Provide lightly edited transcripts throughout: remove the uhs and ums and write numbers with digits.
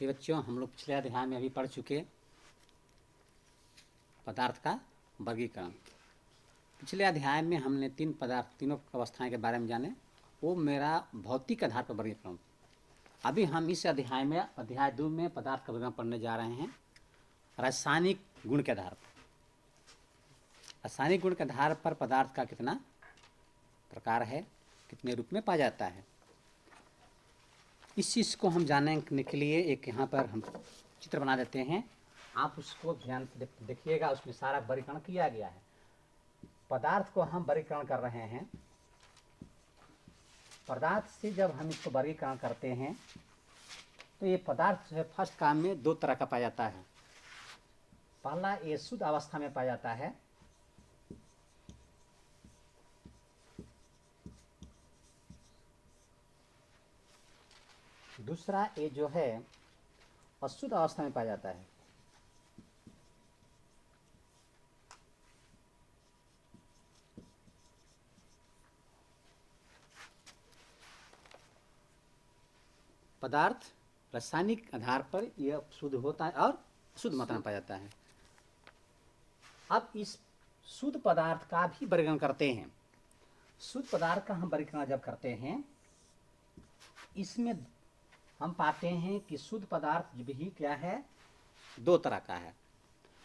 ये बच्चों, हम लोग पिछले अध्याय में अभी पढ़ चुके पदार्थ का वर्गीकरण। पिछले अध्याय में हमने तीनों अवस्थाएं के बारे में जाने। वो मेरा भौतिक आधार पर वर्गीकरण। अभी हम इस अध्याय में अध्याय 2 में पदार्थ का वर्गीकरण पढ़ने जा रहे हैं रासायनिक गुण के आधार पर। रासायनिक गुण के आधार पर पदार्थ का कितना प्रकार है, कितने रूप में पाया जाता है, इस चीज़ को हम जानने के लिए एक यहाँ पर हम चित्र बना देते हैं। आप उसको ध्यान से देखिएगा, उसमें सारा वर्गीकरण किया गया है। पदार्थ को हम वर्गीकरण कर रहे हैं। पदार्थ से जब हम इसको वर्गीकरण करते हैं तो ये पदार्थ जो है फर्स्ट काम में 2 तरह का पाया जाता है। पहला ये शुद्ध अवस्था में पाया जाता है, दूसरा ये जो है अशुद्ध अवस्था में पाया जाता है। पदार्थ रासायनिक आधार पर यह शुद्ध होता है और शुद्ध मात्रा में पाया जाता है। अब इस शुद्ध पदार्थ का भी वर्गीकरण करते हैं। शुद्ध पदार्थ का हम वर्गीकरण जब करते हैं, इसमें हम पाते हैं कि शुद्ध पदार्थ भी क्या है, 2 तरह का है।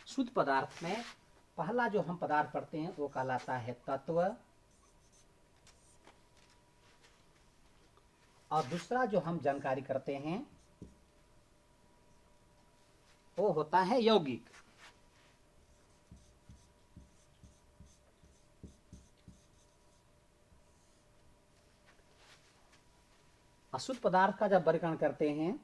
शुद्ध पदार्थ में पहला जो हम पदार्थ पढ़ते हैं वो कहलाता है तत्व, और दूसरा जो हम जानकारी करते हैं वो होता है यौगिक। अशुद्ध पदार्थ का जब वर्गीकरण करते हैं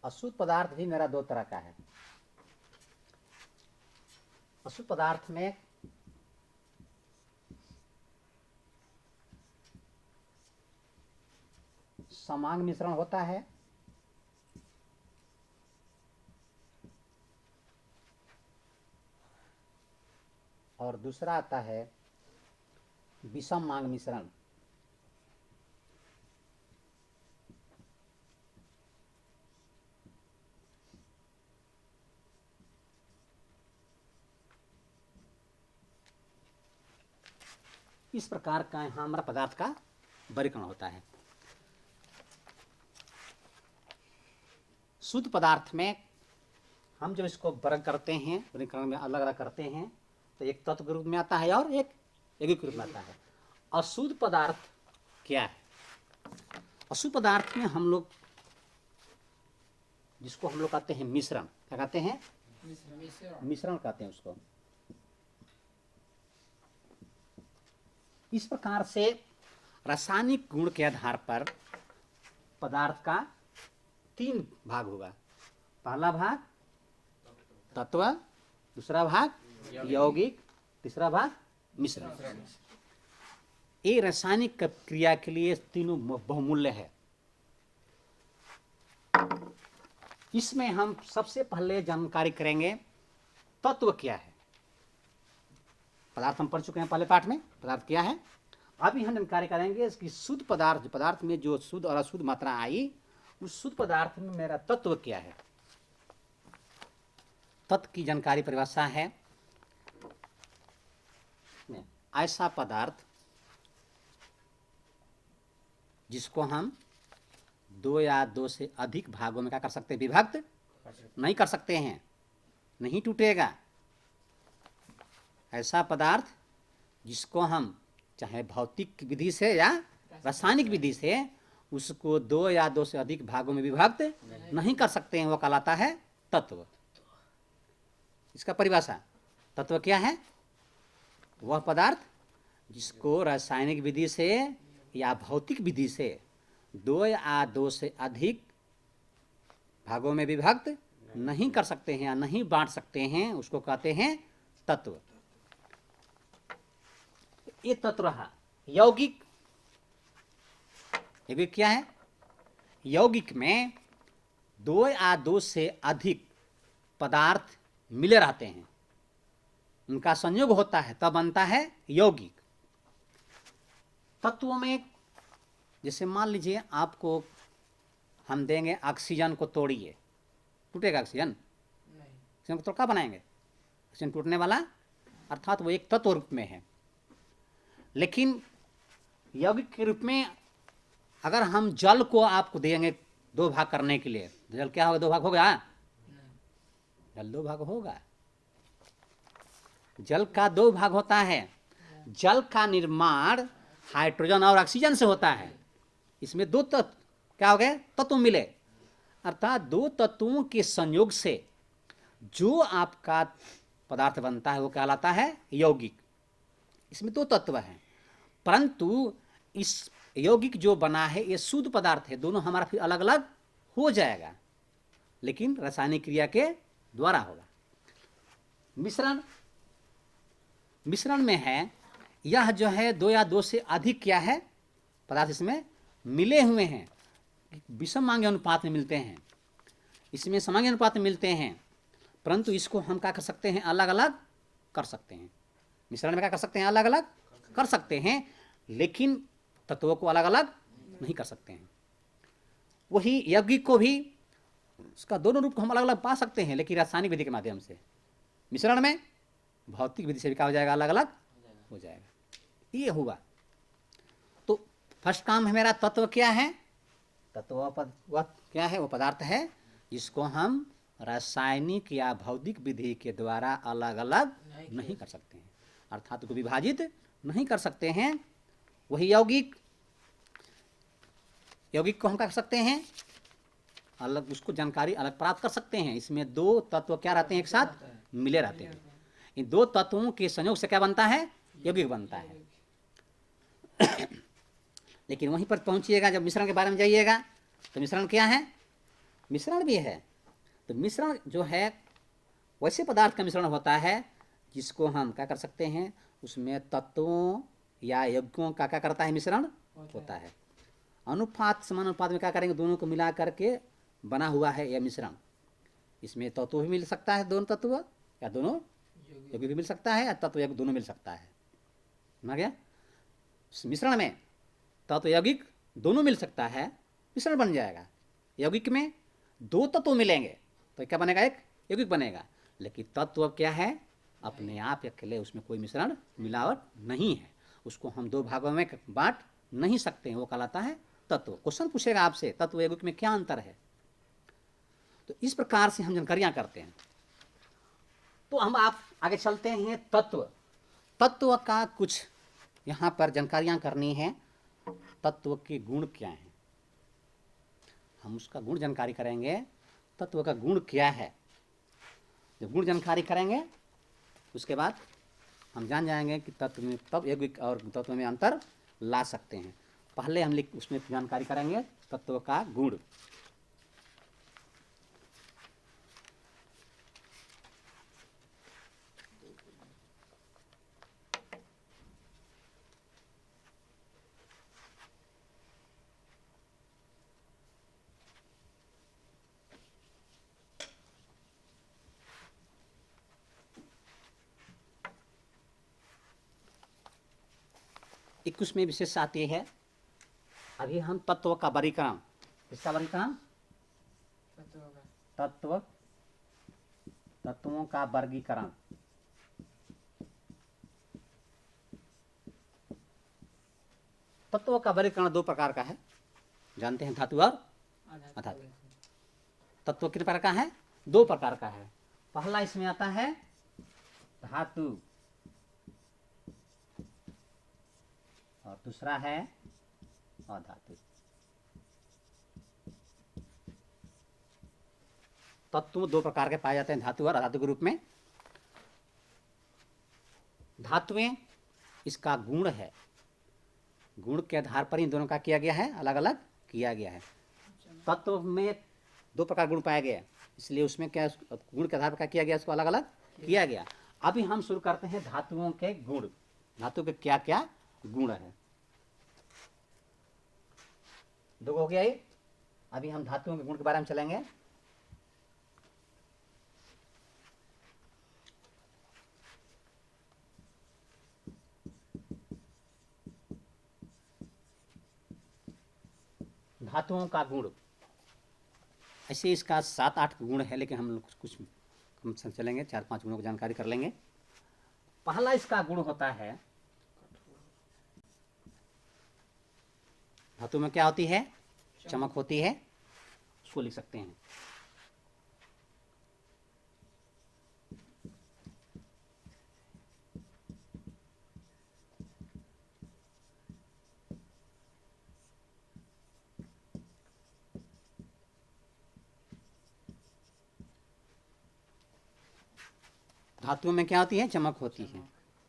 अशुद्ध पदार्थ भी मेरा 2 तरह का है। अशुद्ध पदार्थ में समांग मिश्रण होता है, और दूसरा आता है विषम मांग मिश्रण। इस प्रकार का यहाँ हमारा पदार्थ का वर्गीकरण होता है। शुद्ध पदार्थ में हम जब इसको वर्ग करते हैं, वर्गीकरण में अलग अलग करते हैं, तो एक तत्व के रूप में आता है और एक यौगिक के रूप में आता है। अशुद्ध पदार्थ क्या है? अशुद्ध पदार्थ में हम लोग जिसको हम लोग कहते हैं मिश्रण, क्या कहते हैं? मिश्रण कहते हैं उसको। इस प्रकार से रासायनिक गुण के आधार पर पदार्थ का 3 भाग होगा। पहला भाग तत्व, दूसरा भाग यौगिक, तीसरा भाग मिश्रण। ये रासायनिक क्रिया के लिए तीनों बहुमूल्य है। इसमें हम सबसे पहले जानकारी करेंगे तत्व क्या है। पदार्थ हम पढ़ चुके हैं पहले पाठ में, पदार्थ क्या है। अभी हम जानकारी करेंगे इसकी शुद्ध पदार्थ में जो शुद्ध और अशुद्ध मात्रा आई, उस शुद्ध पदार्थ में मेरा तत्व क्या है। तत्व की जानकारी परिभाषा है, ऐसा पदार्थ जिसको हम 2 या 2 से अधिक भागों में क्या कर सकते हैं, विभक्त नहीं कर सकते हैं, नहीं टूटेगा। ऐसा पदार्थ जिसको हम चाहे भौतिक विधि से या रासायनिक विधि से उसको 2 या 2 से अधिक भागों में विभक्त नहीं कर सकते हैं, वो कहलाता है तत्व। इसका परिभाषा, तत्व क्या है? वह पदार्थ जिसको रासायनिक विधि से या भौतिक विधि से 2 या 2 से अधिक भागों में विभक्त नहीं कर सकते हैं या नहीं बांट सकते हैं, उसको कहते हैं तत्व। ये तत्व रहा। यौगिक, यौगिक क्या है? यौगिक में 2 या 2 से अधिक पदार्थ मिले रहते हैं, उनका संयोग होता है तब बनता है यौगिक। तत्वों में जैसे मान लीजिए आपको हम देंगे ऑक्सीजन को तोड़िए, टूटेगा ऑक्सीजन? ऑक्सीजन को तोड़ क्या बनाएंगे? ऑक्सीजन टूटने वाला, अर्थात वो एक तत्व रूप में है। लेकिन यौगिक के रूप में अगर हम जल को आपको देंगे दो भाग करने के लिए, जल क्या होगा? दो भाग होगा? जल दो भाग होगा। जल का दो भाग होता है। जल का निर्माण हाइड्रोजन और ऑक्सीजन से होता है। इसमें दो तत्व क्या हो गए? तत्व मिले, अर्थात दो तत्वों के संयोग से जो आपका पदार्थ बनता है वो कहलाता है यौगिक। इसमें दो तत्व हैं, परंतु इस यौगिक जो बना है ये शुद्ध पदार्थ है, दोनों हमारा फिर अलग अलग हो जाएगा, लेकिन रासायनिक क्रिया के द्वारा होगा। मिश्रण, मिश्रण में है यह जो है दो या दो से अधिक क्या है पदार्थ इसमें मिले हुए हैं, विषमांग अनुपात में मिलते हैं, इसमें समांग अनुपात में मिलते हैं, परंतु इसको हम क्या कर सकते हैं? अलग अलग कर सकते हैं। मिश्रण में क्या कर सकते हैं? अलग अलग कर सकते हैं, लेकिन तत्वों को अलग अलग नहीं कर सकते हैं। वही यौगिक को भी उसका दोनों रूप को हम अलग अलग पा सकते हैं, लेकिन रासायनिक विधि के माध्यम से। मिश्रण में भौतिक विधि से भी क्या हो जाएगा? अलग अलग हो जाएगा। ये हुआ। तो फर्स्ट काम है मेरा, तत्व क्या है? तत्व वह क्या है? वो पदार्थ है जिसको हम रासायनिक या भौतिक विधि के द्वारा अलग अलग नहीं कर सकते हैं, अर्थात को विभाजित नहीं कर सकते हैं। वही यौगिक, यौगिक को हम क्या कर सकते हैं? अलग, उसको जानकारी अलग प्राप्त कर सकते हैं। इसमें दो तत्व क्या रहते हैं? एक साथ मिले रहते हैं। इन दो तत्वों के संयोग से क्या बनता है? यौगिक बनता है। लेकिन वहीं पर पहुंचिएगा, जब मिश्रण के बारे में जाइएगा तो मिश्रण क्या है? मिश्रण भी है। तो मिश्रण जो है वैसे पदार्थ का मिश्रण होता है जिसको हम क्या कर सकते हैं? उसमें तत्वों या यौगिकों का क्या करता है? मिश्रण होता है। अनुपात, समान अनुपात में क्या करेंगे? दोनों को मिला करके बना हुआ है यह मिश्रण। इसमें तत्व भी मिल सकता है, दोनों तत्व, या दोनों यौगिक भी मिल सकता है, या तत्व यौगिक दोनों मिल सकता है। समझ गया? मिश्रण में तत्व यौगिक दोनों मिल सकता है, मिश्रण बन जाएगा। यौगिक में दो तत्व मिलेंगे तो क्या बनेगा? एक यौगिक बनेगा। लेकिन तत्व क्या है? अपने आप अकेले, उसमें कोई मिश्रण मिलावट नहीं है, उसको हम दो भागों में बांट नहीं सकते हैं, वो कहलाता है तत्व। क्वेश्चन पूछेगा आपसे तत्व यौगिक में क्या अंतर है, तो इस प्रकार से हम जानकारियां करते हैं। तो हम आप आगे चलते हैं। तत्व, तत्व का कुछ यहाँ पर जानकारियां करनी है। तत्व के गुण क्या हैं, हम उसका गुण जानकारी करेंगे। तत्व का गुण क्या है, जब गुण जानकारी करेंगे उसके बाद हम जान जाएंगे कि तत्व में तब यौगिक और तत्व में अंतर ला सकते हैं। पहले हम उसमें जानकारी करेंगे तत्व का गुण। इक्कीस में विशेष आती है। अभी हम तत्व का वर्गीकरण, किसका वर्गीकरण? तत्व, तत्वों का वर्गीकरण। तत्व का वर्गीकरण दो प्रकार का है, जानते हैं, धातु और अधातु। तत्व कितने प्रकार का है? दो प्रकार का है। पहला इसमें आता है धातु, और दूसरा है अधातु। तत्व दो प्रकार के पाए जाते हैं, धातु और अधातु के रूप में। धातुएं इसका गुण है, गुण के आधार पर इन दोनों का किया गया है, अलग अलग किया गया है। तत्व में दो प्रकार गुण पाए गए, इसलिए उसमें क्या गुण के आधार पर क्या किया गया, उसको अलग अलग किया गया। अभी हम शुरू करते हैं धातुओं के गुण। धातु के क्या क्या गुण है, दो हो गया ये। अभी हम धातुओं के गुण के बारे में चलेंगे। धातुओं का गुण, ऐसे इसका 7-8 गुण है, लेकिन हम लोग कुछ हम चलेंगे 4-5 गुणों की जानकारी कर लेंगे। पहला इसका गुण होता है, धातु में क्या होती है? चमक होती है। उसको लिख सकते हैं। धातुओं में क्या होती है? चमक होती है।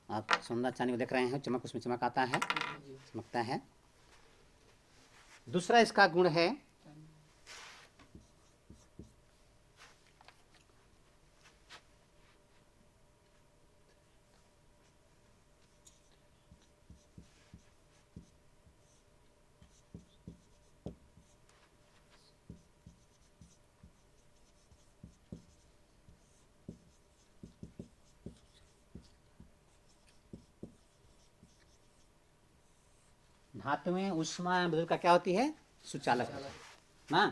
आप सोना चांदी को देख रहे हैं, चमक, उसमें चमक आता है, चमकता है। दूसरा इसका गुण है धातुएं ऊष्मा बदल का क्या होती है? सुचालक ना।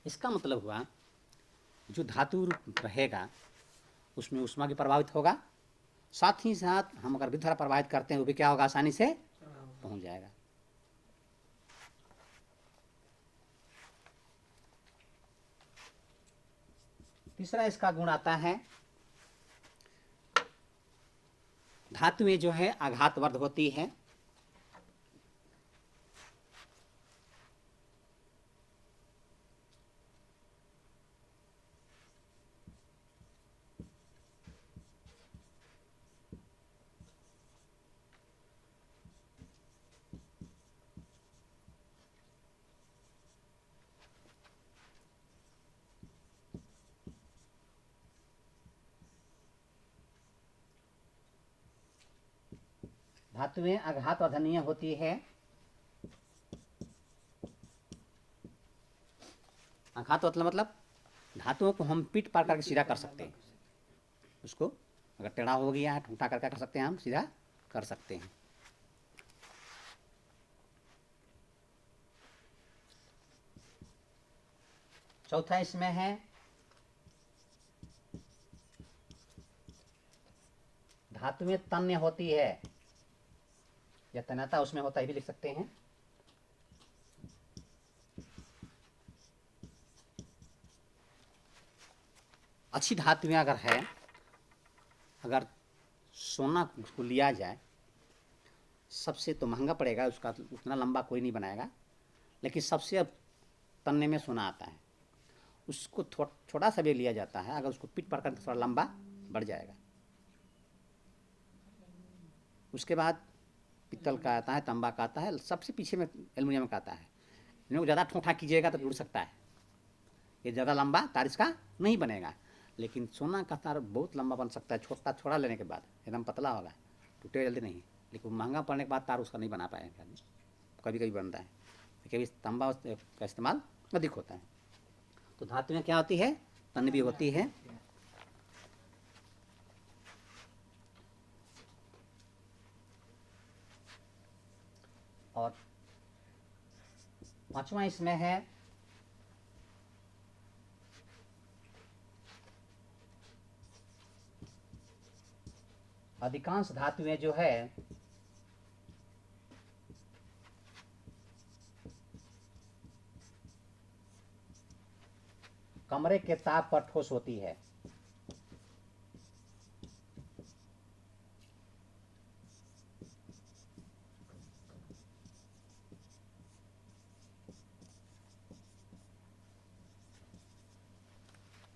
इसका मतलब हुआ जो धातु रहेगा उसमें ऊष्मा की प्रभावित होगा, साथ ही साथ हम अगर विद्युत धारा प्रभावित करते हैं वो भी क्या होगा? आसानी से पहुंच जाएगा। तीसरा इसका गुण आता है, धातुएं जो है आघातवर्ध होती है। धातुएं आघातवर्धनीय होती है। आघात मतलब धातुओं को हम पीट पार करके सीधा कर सकते हैं। उसको अगर टेढ़ा हो गया है, ठूठा करके कर सकते हैं, हम सीधा कर सकते हैं। चौथा इसमें है धातुएं तन्य होती है, या तन्यता उसमें होता है, भी लिख सकते हैं। अच्छी धातुएं अगर है, अगर सोना को लिया जाए, सबसे तो महंगा पड़ेगा, उसका उतना लंबा कोई नहीं बनाएगा, लेकिन सबसे अब तन्ने में सोना आता है, उसको छोटा सा भी लिया जाता है, अगर उसको पीट पड़ कर थोड़ा लंबा बढ़ जाएगा। उसके बाद पित्तल का आता है, तांबा का आता है, सबसे पीछे में एल्युमिनियम का आता है। इनको ज़्यादा ठोठा कीजिएगा तो टूट सकता है, ये ज़्यादा लंबा तार इसका नहीं बनेगा। लेकिन सोना का तार बहुत लंबा बन सकता है, छोटा छोड़ा लेने के बाद एकदम पतला होगा, टूटे जल्दी नहीं। लेकिन महंगा पड़ने के बाद तार उसका नहीं बना पाएगा, कभी कभी बनता है, लेकिन तांबा का इस्तेमाल अधिक होता है। तो धातु में क्या होती है? तन्य भी होती है। और पांचवा इसमें है अधिकांश धातुएं जो है कमरे के ताप पर ठोस होती है।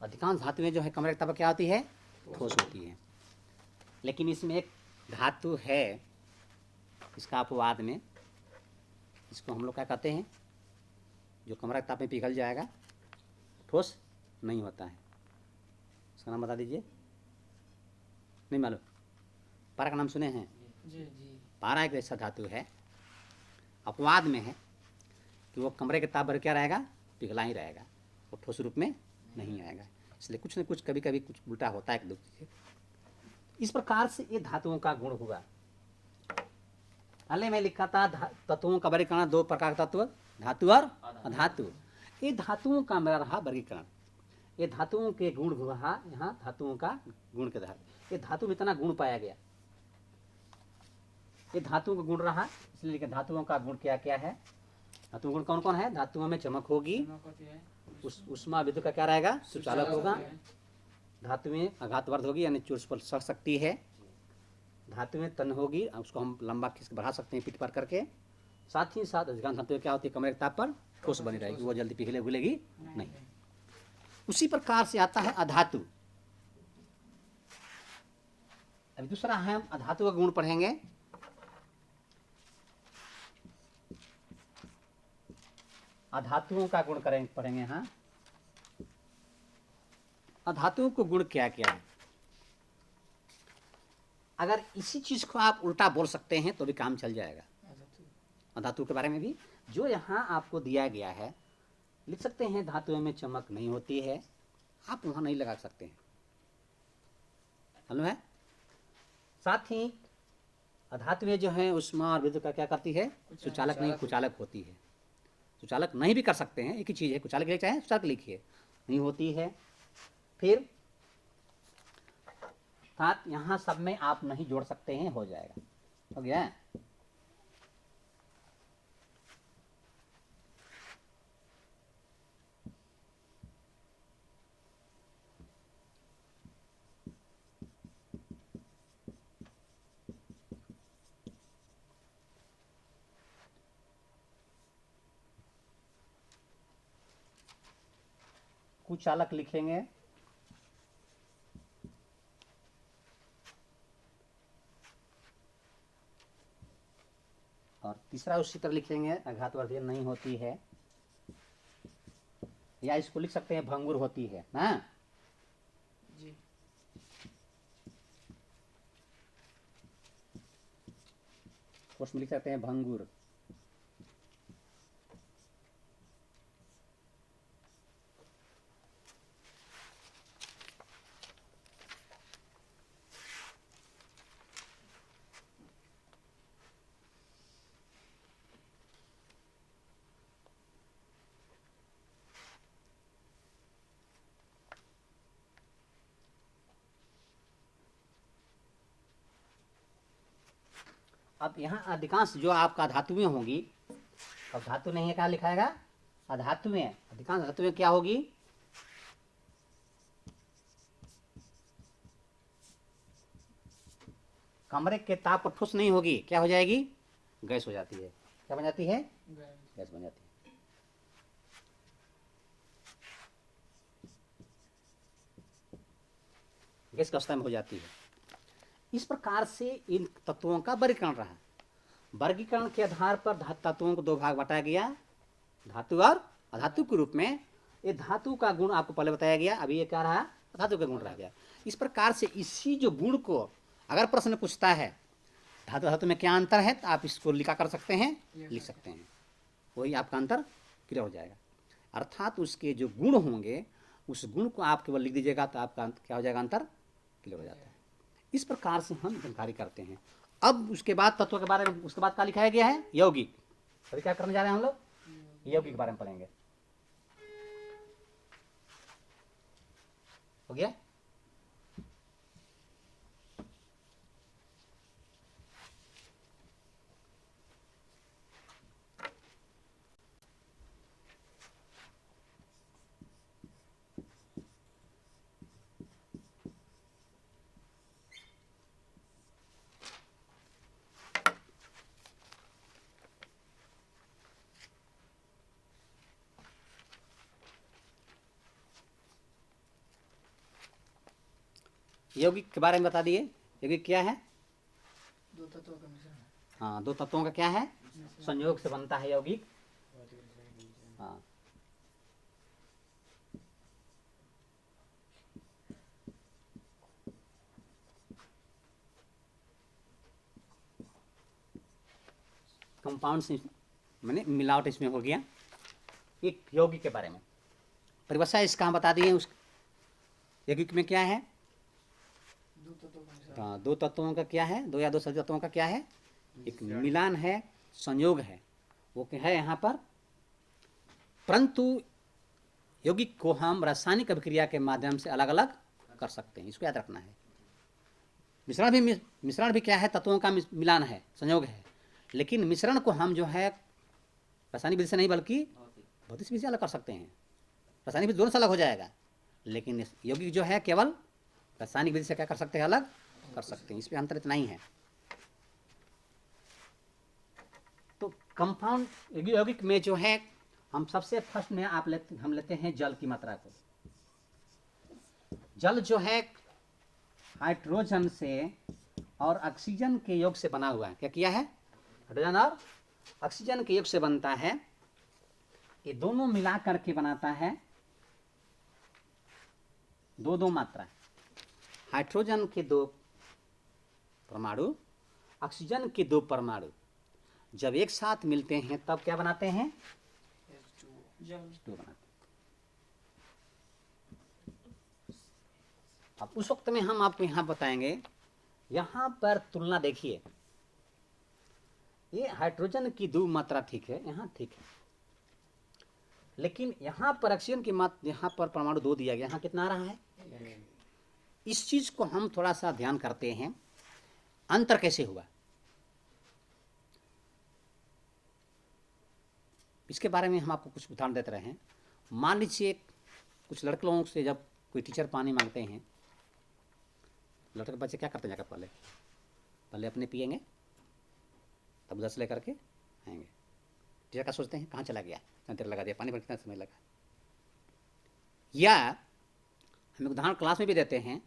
अधिकांश धातुएं जो है कमरे के ताप पर क्या होती है? ठोस होती है। लेकिन इसमें एक धातु है, इसका अपवाद में, इसको हम लोग क्या कहते हैं, जो कमरा के ताप में पिघल जाएगा, ठोस नहीं होता है। इसका नाम बता दीजिए। नहीं मालूम? पारा का नाम सुने हैं? जी। पारा एक ऐसा धातु है, अपवाद में है, कि वो कमरे के ताप पर क्या रहेगा? पिघला ही रहेगा, वो ठोस रूप में नहीं आएगा। इसलिए कुछ न कुछ कभी कभी कुछ उल्टा होता है एक दो चीजें। इस प्रकार से ये धातुओं का गुण हुआ। पहले मैं लिखा था तत्वों का वर्गीकरण, दो प्रकार का तत्व, धातु और अधातु। ये धातुओं का मेरा रहा वर्गीकरण। ये धातुओं के गुण हुआ यहाँ, धातुओं का गुण के आधार। ये धातु में इतना गुण पाया गया, ये धातुओं का गुण रहा, इसलिए धातुओं का गुण क्या क्या है। धातु गुण कौन कौन है? धातुओं में चमक होगी, उष्मा विद्युत का क्या रहेगा? सुचालक होगा। धातु में आघातवर्ध होगी यानी चोट पर सड़ सकती है। धातु में तन होगी, उसको हम लंबा खींच बढ़ा सकते हैं पीठ पर करके। साथ ही साथ अधिकांश धातु क्या होती है? कमरे के ताप पर ठोस बनी रहेगी, वो जल्दी पिघले घुलेगी नहीं। उसी प्रकार से आता है अधातु। अभी दूसरा है, हम अधातु का गुण पढ़ेंगे। अधातुओं का गुण पढ़ेंगे। हाँ, अधातुओं को गुण क्या क्या है? अगर इसी चीज को आप उल्टा बोल सकते हैं तो भी काम चल जाएगा। अधातु के बारे में भी जो यहाँ आपको दिया गया है लिख सकते हैं। धातुओं में चमक नहीं होती है, आप वहां नहीं लगा सकते हैं, हेलो है। साथ ही अधातुएं जो है उष्मा और विद्युत का क्या करती है? सुचालक नहीं, कुचालक होती है। सुचालक नहीं भी कर सकते हैं, एक ही चीज है, कुचालक लिखिए चाहे सुचालक लिखिए, नहीं होती है। फिर साथ यहाँ सब में आप नहीं जोड़ सकते हैं, हो जाएगा, हो गया। कुचालक लिखेंगे, और तीसरा उसी तरह लिखेंगे, आघातवर्धीय नहीं होती है, या इसको लिख सकते हैं भंगुर होती है ना जी। उसमें लिख सकते हैं भंगुर। अब यहाँ अधिकांश जो आपका धातुएं होंगी, अब धातु नहीं है क्या लिखाएगा? अधातुएं। अधिकांश धातुएं क्या होगी? कमरे के ताप पर ठोस नहीं होगी, क्या हो जाएगी? गैस हो जाती है। क्या बन जाती है? गैस बन जाती है। गैस की अवस्था में हो जाती है। इस प्रकार से इन तत्वों का वर्गीकरण रहा। वर्गीकरण के आधार पर तत्वों को दो भाग बांटा गया, धातु और अधातु के रूप में। ये धातु का गुण आपको पहले बताया गया, अभी ये क्या रहा? धातु का गुण रह गया। इस प्रकार से इसी जो गुण को अगर प्रश्न पूछता है धातु धातु में क्या अंतर है, तो आप इसको लिखा कर सकते हैं, लिख सकते हैं, वही आपका अंतर क्लियर हो जाएगा। अर्थात उसके जो गुण होंगे उस गुण को आप केवल लिख दीजिएगा तो आपका क्या हो जाएगा? अंतर क्लियर हो जाता है। इस प्रकार से हम जानकारी करते हैं। अब उसके बाद तत्व के बारे में, उसके बाद क्या लिखाया गया है? यौगिक। अभी क्या करने जा रहे हैं हम लोग? यौगिक के बारे में पढ़ेंगे, हो गया। यौगिक के बारे में बता दिए। यौगिक क्या है? दो तत्वों का मिश्रण है। हाँ, दो तत्वों का क्या है? संयोग से बनता है यौगिक। हाँ, कंपाउंड से मैंने मिलावट इसमें हो गया। एक यौगिक के बारे में परिभाषा इसका हम बता दिए। यौगिक में क्या है? दो तत्वों का मिश्रण। हाँ, दो तत्वों का क्या है? दो या दो से अधिक तत्वों का क्या है? एक मिलान है, संयोग है, वो क्या है यहाँ पर। परंतु यौगिक को हम रासायनिक अभिक्रिया के माध्यम से अलग अलग कर सकते हैं, इसको याद रखना है। मिश्रण भी क्या है? तत्वों का मिलान है, संयोग है, लेकिन मिश्रण को हम जो है रासायनिक विधि से नहीं बल्कि भौतिक विधि से अलग कर सकते हैं। रासायनिक विधि दोनों से अलग हो जाएगा, लेकिन यौगिक जो है केवल रासायनिक विधि से क्या कर सकते हैं? अलग कर सकते हैं। इस पर अंतर इतना ही है। तो कंपाउंड यौगिक में जो है हम सबसे फर्स्ट में हम लेते हैं जल की मात्रा को। जल जो है हाइड्रोजन से और ऑक्सीजन के योग से बना हुआ है। क्या किया है? हाइड्रोजन और ऑक्सीजन के योग से बनता है। ये दोनों मिला करके बनाता है दो दो मात्रा। हाइड्रोजन के दो परमाणु, ऑक्सीजन के दो परमाणु जब एक साथ मिलते हैं तब क्या बनाते हैं? H2 बनाते हैं। अब उस वक्त में हम आपको यहाँ बताएंगे, यहाँ पर तुलना देखिए, ये हाइड्रोजन की दो मात्रा ठीक है, यहाँ ठीक है, लेकिन यहाँ पर ऑक्सीजन की मात्रा, यहाँ पर परमाणु दो दिया गया, यहाँ कितना आ रहा है? इस चीज को हम थोड़ा सा ध्यान करते हैं, अंतर कैसे हुआ इसके बारे में हम आपको कुछ उदाहरण देते रहे हैं। मान लीजिए कुछ लड़के लोगों से जब कोई टीचर पानी मांगते हैं, लड़के बच्चे क्या करते हैं? जाकर पहले पहले अपने पिएंगे, तब उधर से लेकर के आएंगे। टीचर क्या सोचते हैं? कहाँ चला गया, इतना देर लगा दिया पानी पर, कितना समय लगा। या हम उदाहरण क्लास में भी देते हैं,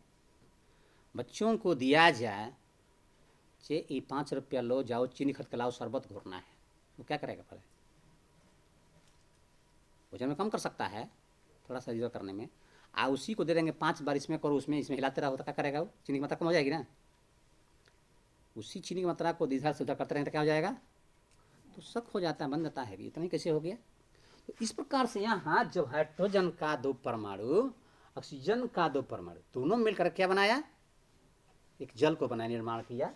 बच्चों को दिया जाए चे ये 5 रुपया लो, जाओ चीनी खरीद के लाओ, शरबत घोरना है, वो क्या करेगा? पहले वजन में कम कर सकता है थोड़ा सा रिजर्व करने में, उसी को दे देंगे 5 बार इसमें करो, उसमें इसमें हिलाते रहो, तो क्या करेगा? वो चीनी की मात्रा कम हो जाएगी ना। उसी चीनी की मात्रा को इधर से उधर करते रहेंगे तो क्या हो जाएगा? तो शक हो जाता है, बन जाता है, इतना ही कैसे हो गया। तो इस प्रकार से यहाँ जब हाइड्रोजन का दो परमाणु, ऑक्सीजन का दो परमाणु, दोनों मिलकर क्या बनाया? एक जल को बनाया, निर्माण किया,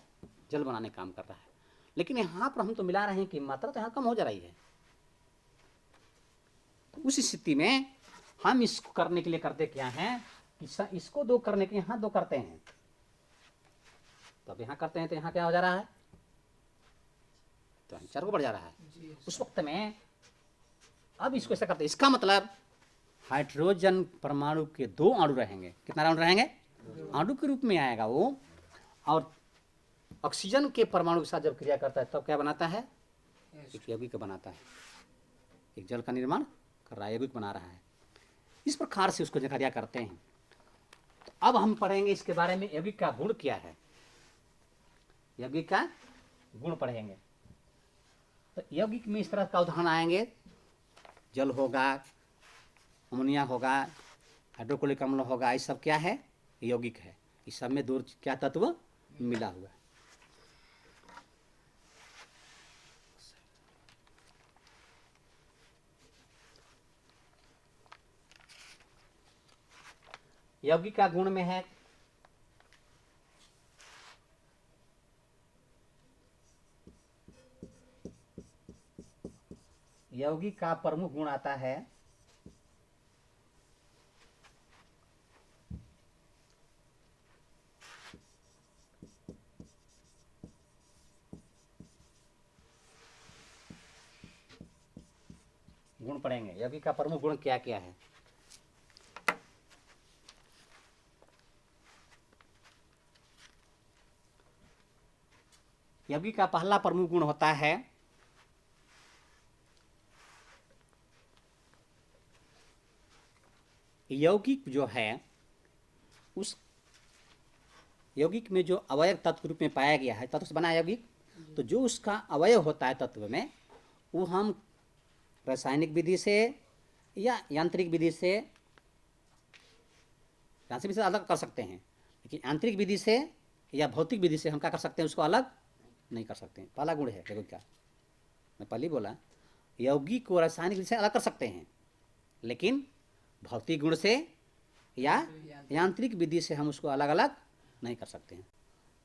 जल बनाने काम कर रहा है। लेकिन यहाँ पर हम तो मिला रहे हैं कि मात्रा तो यहाँ कम हो जा रही है। तो उस स्थिति में हम इसको करने के लिए करते क्या है कि इसको दो करने के यहाँ दो करते हैं, तब यहाँ करते हैं तो यहाँ क्या हो जा रहा है? तो 4 को बढ़ जा रहा है। उस वक्त में अब इसको ऐसा करते हैं, इसका मतलब हाइड्रोजन परमाणु के दो अणु रहेंगे। कितना अणु रहेंगे? अणु के रूप में आएगा वो, और ऑक्सीजन के परमाणु के साथ जब क्रिया करता है तब क्या बनाता है? एक यौगिक बनाता है, एक जल का निर्माण कर रहा है, यौगिक बना रहा है। इस प्रकार से उसको कार्य करते हैं। तो अब हम पढ़ेंगे इसके बारे में, यौगिक का गुण क्या है, यौगिक का गुण पढ़ेंगे। तो यौगिक में इस तरह का उदाहरण आएंगे, जल होगा, अमोनिया होगा, हाइड्रोक्लोरिक अम्ल होगा, ये सब क्या है? यौगिक है। इस सब में दो क्या तत्व मिला हुआ है। यौगिक का गुण में है यौगिक का प्रमुख गुण आता है गुण पढ़ेंगे, यौगिक का प्रमुख गुण क्या क्या है। यौगिक का पहला प्रमुख गुण होता है यौगिक जो है, उस यौगिक में जो अवयव तत्व के रूप में पाया गया है, तत्व से बना यौगिक, तो जो उसका अवयव होता है तत्व में, वो हम रासायनिक विधि से या यांत्रिक विधि से अलग कर सकते हैं, लेकिन यांत्रिक विधि से या भौतिक विधि से हम क्या कर सकते हैं? उसको अलग नहीं कर सकते हैं। पहला गुण है यौगिक का, मैं पहले बोला, यौगिक को रासायनिक विधि से अलग कर सकते हैं, लेकिन भौतिक गुण से या यांत्रिक विधि से हम उसको अलग अलग नहीं कर सकते हैं।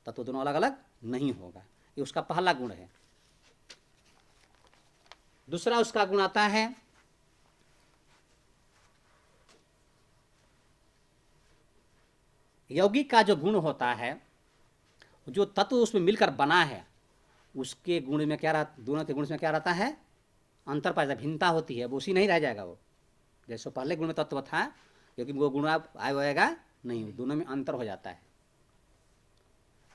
तत्व दोनों अलग अलग नहीं होगा, ये उसका पहला गुण है। दूसरा उसका गुण आता है यौगिक का जो गुण होता है, जो तत्व उसमें मिलकर बना है, उसके गुण में क्या रहता, दोनों के गुण में क्या रहता है, अंतर पाया जाता है, भिन्नता होती है, वो उसी नहीं रह जाएगा। वो जैसे पहले गुण में तत्व था, क्योंकि वो गुण आप आएगा नहीं, दोनों में अंतर हो जाता है।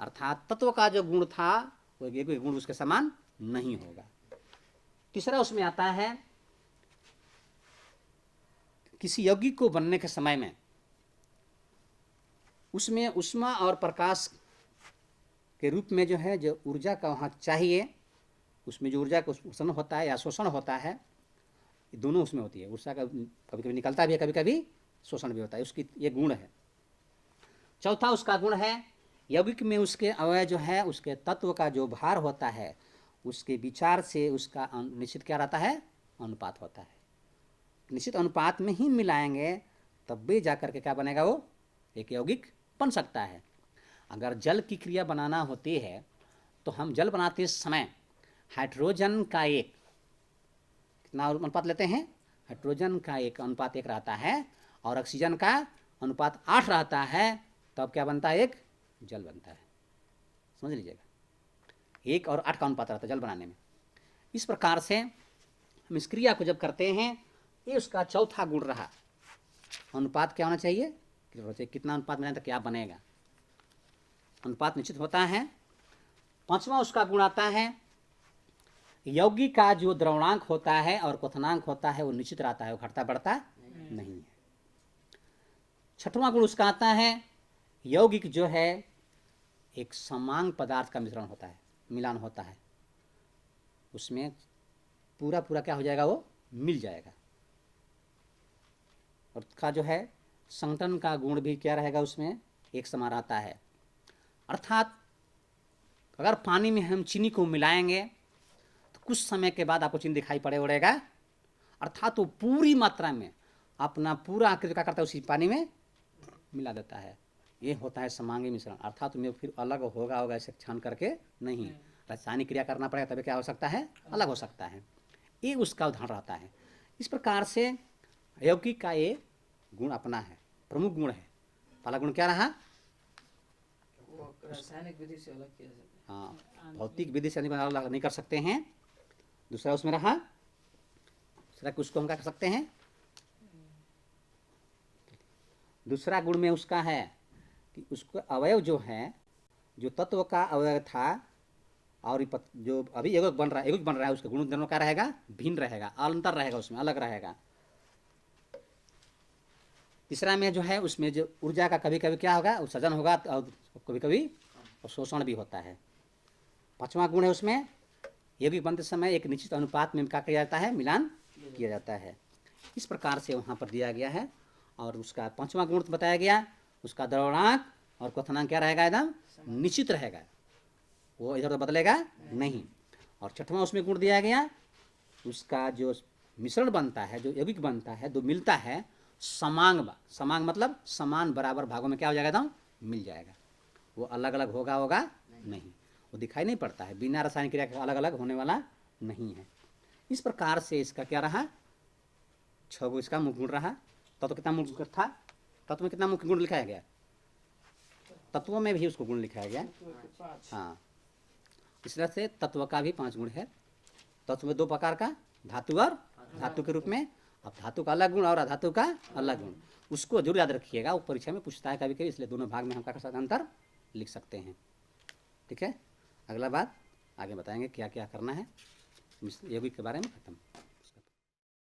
अर्थात तत्व का जो गुण था वो एक गुण उसके समान नहीं होगा। तीसरा उसमें आता है किसी यौगिक को बनने के समय में उसमें ऊष्मा और प्रकाश के रूप में जो है, जो ऊर्जा का वहाँ चाहिए, उसमें जो ऊर्जा का शोषण होता है या शोषण होता है, दोनों उसमें होती है। ऊर्जा का कभी कभी निकलता भी है, कभी कभी शोषण भी होता है, उसकी ये गुण है। चौथा उसका गुण है यौगिक में उसके अवयव जो है, उसके तत्व का जो भार होता है, उसके विचार से उसका निश्चित क्या रहता है, अनुपात होता है। निश्चित अनुपात में ही मिलाएंगे तब भी जाकर के क्या बनेगा, वो एक यौगिक बन सकता है। अगर जल की क्रिया बनाना होती है तो हम जल बनाते समय हाइड्रोजन का एक कितना अनुपात लेते हैं, हाइड्रोजन का एक अनुपात 1 रहता है और ऑक्सीजन का अनुपात 8 रहता है, तब क्या बनता है, एक जल बनता है। समझ लीजिएगा, 1 और 8 का अनुपात रहता है जल बनाने में। इस प्रकार से हम इस क्रिया को जब करते हैं, ये उसका चौथा गुण रहा। अनुपात क्या होना चाहिए, कितना अनुपात बनाए तो क्या बनेगा, अनुपात निश्चित होता है। पांचवा उसका गुण आता है यौगिक का जो द्रवणांक होता है और क्वथनांक होता है, वो निश्चित रहता है, वो घटता बढ़ता नहीं है। छठवां गुण उसका आता है यौगिक जो है एक समांग पदार्थ का मिश्रण होता है, मिलान होता है, उसमें पूरा पूरा क्या हो जाएगा, वो मिल जाएगा। और का जो है संगठन का गुण भी क्या रहेगा, उसमें एक समान रहता है। अर्थात अगर पानी में हम चीनी को मिलाएंगे तो कुछ समय के बाद आपको चीनी दिखाई पड़ेगा, अर्थात वो पूरी मात्रा में अपना पूरा आकृति क्या करता है, उसी पानी में मिला देता है। ये होता है समांगी मिश्रण। अर्थात में फिर अलग होगा ऐसे छान करके नहीं, रासायनिक क्रिया करना पड़ेगा तभी क्या हो सकता है, अलग हो सकता है। ये उसका उदाहरण रहता है। इस प्रकार से यौगिक का ये गुण अपना है, प्रमुख गुण है। पहला गुण क्या रहा, वो रासायनिक विधि से अलग किया जाता है। हाँ, भौतिक विधि से अलग नहीं कर सकते हैं। दूसरा उसमें रहा, दूसरा उसको हम क्या कर सकते हैं, दूसरा गुण में उसका है कि उसको अवयव जो है, जो तत्व का अवयव था और जो अभी यौगिक बन रहा है, उसका गुण दोनों का रहेगा, भिन्न रहेगा, अंतर रहेगा, उसमें अलग रहेगा। तीसरा में जो है उसमें जो ऊर्जा का कभी कभी क्या होगा, उत्सर्जन होगा और कभी कभी शोषण भी होता है। पांचवा गुण है उसमें यौगिक बनते समय एक निश्चित अनुपात में क्या किया जाता है, मिलान किया जाता है। इस प्रकार से वहाँ पर दिया गया है। और उसका पांचवा गुण बताया गया, उसका द्रवणांक और क्वथनांक क्या रहेगा, एकदम निश्चित रहेगा, वो इधर उधर बदलेगा नहीं। और छठवां उसमें गुण दिया गया, उसका जो मिश्रण बनता है, जो यौगिक बनता है, जो मिलता है, समांग मतलब समान बराबर भागों में क्या हो जाएगा, एकदम मिल जाएगा। वो अलग अलग होगा नहीं, वो दिखाई नहीं पड़ता है, बिना रासायनिक क्रिया के अलग अलग होने वाला नहीं है। इस प्रकार से इसका क्या रहा, 6 गो इसका मुख्य गुण रहा। तत्व कितना मुख्य था, तत्व में कितना मुख्य गुण लिखाया गया, तत्वों में भी उसको गुण लिखाया गया। हाँ, इस तरह से तत्व का भी 5 गुण है। तत्व में 2 प्रकार का, धातु और धातु के रूप में। अब धातु का अलग गुण और अधातु का अलग गुण, उसको जरूर याद रखिएगा, वो परीक्षा में पूछता है कभी कभी, इसलिए दोनों भाग में हम क्या कर सकते हैं, अंतर लिख सकते हैं। ठीक है, अगला बात आगे बताएंगे क्या क्या करना है यौगिक के बारे में। खत्म।